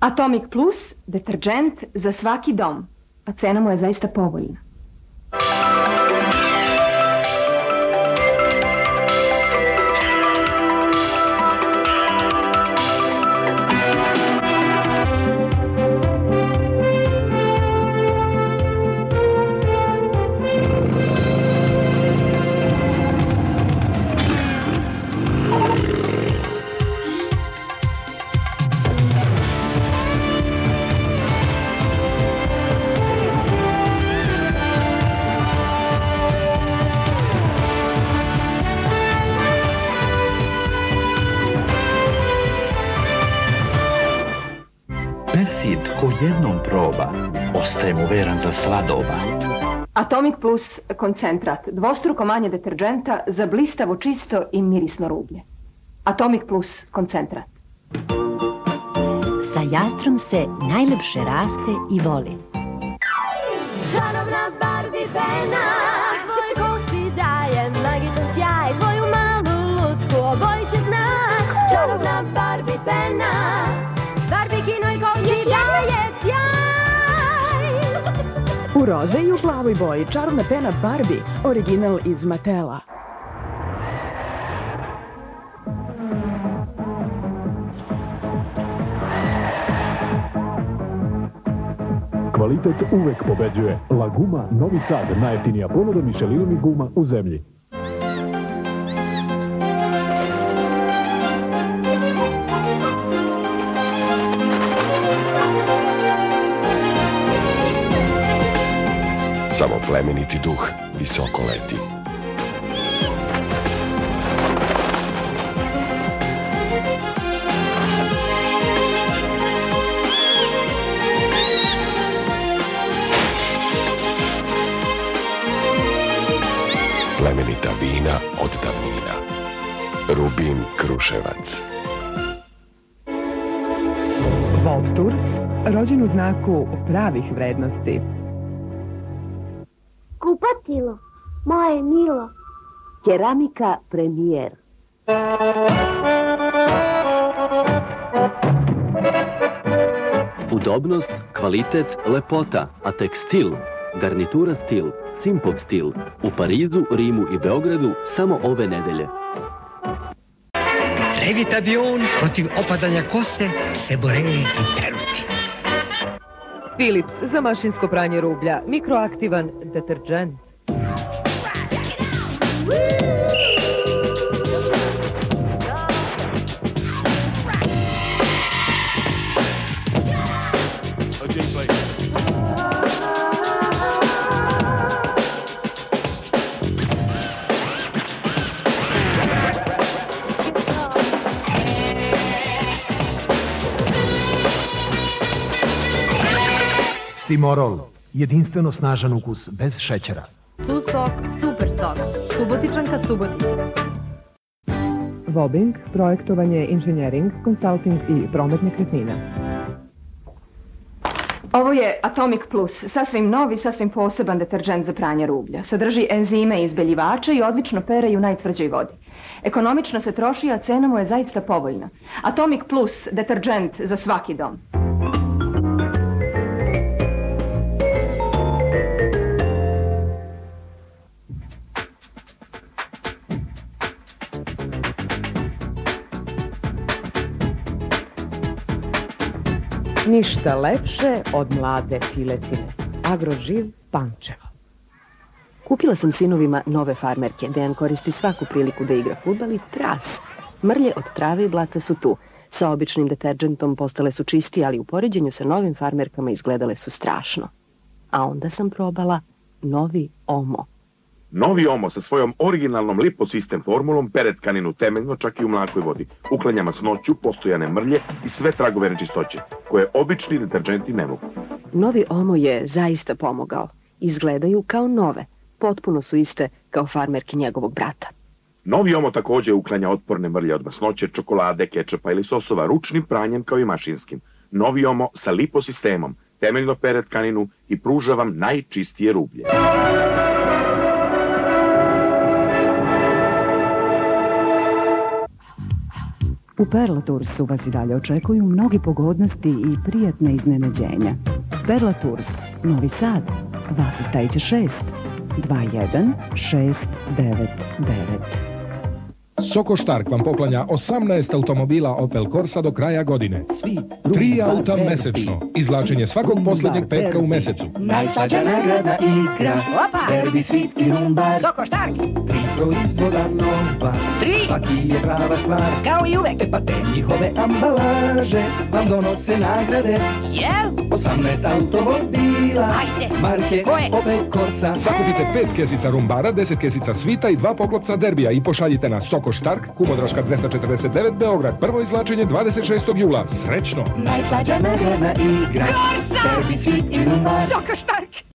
Atomic Plus, deterđent za svaki dom. A cena mu je zaista povoljna. Persid ko jednom proba, ostaje mu veran za sva doba. Atomic Plus koncentrat, dvostruko manje deterđenta za blistavo čisto i mirisno rublje. Atomic Plus koncentrat. Sa Jastrom se najlepše raste i voli. Čarobna Barbie pena, tvoj kosi daje magičan sjaj, tvoju malu lutku obojit će znak. Čarobna Barbie pena, Barbikinoj kosi daje sjaj. U roze i u plavoj boji čarobna pena Barbie, original iz Matela. Kvalitet uvek pobeđuje. La Guma Novi Sad, najjeftinija ponuda Michelinovih guma u zemlji. Samo plemeniti duh visoko leti. Plemenita vina od davnina. Rubin Kruševac. Volturs, rođen u znaku pravih vrednosti. Kupatilo, moje milo. Keramika Premijer. Udobnost, kvalitet, lepota, a tekstil, garnitura stil, Simpov stil, u Parizu, Rimu i Beogradu samo ove nedelje. Revitadion protiv opadanja kose, seboreje i peruti. Philips za mašinsko pranje rublja, mikroaktivan deterđent. Timorol, jedinstveno snažan ukus, bez šećera. Susok, super sok, Subotičanka Subotica. Vobing, projektovanje, inženjering, konsulting i promet nekretnina. Ovo je Atomic Plus, sasvim novi, sasvim poseban deterđent za pranje rublja. Sadrži enzime i izbeljivače i odlično pere i u najtvrđoj vodi. Ekonomično se troši, a cena mu je zaista povoljna. Atomic Plus, deterđent za svaki dom. Ništa lepše od mlade piletine. Agroživ Pančevo. Kupila sam sinovima nove farmerke. Dejan koristi svaku priliku da igra fudbal i tras. Mrlje od trave i blata su tu. Sa običnim deterđentom postale su čisti, ali u poređenju sa novim farmerkama izgledale su strašno. A onda sam probala novi Omo. Novi Omo sa svojom originalnom liposistem formulom pere tkaninu temeljno, čak i u mlakoj vodi. Uklanja masnoću, postojane mrlje i sve tragove nečistoće, koje obični deterđenti ne mogu. Novi Omo je zaista pomogao. Izgledaju kao nove. Potpuno su iste kao farmerke njegovog brata. Novi Omo također uklanja otporne mrlje od masnoće, čokolade, kečapa ili sosova ručnim pranjem kao i mašinskim. Novi Omo sa liposistemom temeljno pere tkaninu i pruža vam najčistije rublje. U Perla Toursu vas i dalje očekuju mnogi pogodnosti i prijatne iznenađenja. Perla Tours, Novi Sad, Vasa Stajića 6, 21 699. Soko Štark vam poklanja 18 automobila Opel Corsa do kraja godine. 3 auta mesečno. Izvlačenje svakog posljednjeg petka u mesecu. Najslađa nagradna igra. Derbi, svit i rumbar. Soko Štark. 3 proizvoda nova. 3. Svaki je prava stvar. Kao i uvek. Pa te njihove ambalaže vam donose nagrade. Jel? 18 automobila. Ajde. Marke Koje? Opel Corsa. Sakupite 5 kesica rumbara, 10 kesica svita i 2 poklopca derbija i pošaljite na Soko Štark, Kumodraška 249 Beograd. Prvo izvlačenje 26. jula. Srećno! Najslađa nagradna igra. Corsa! Derbi, svit i rumbar. Soko Štark.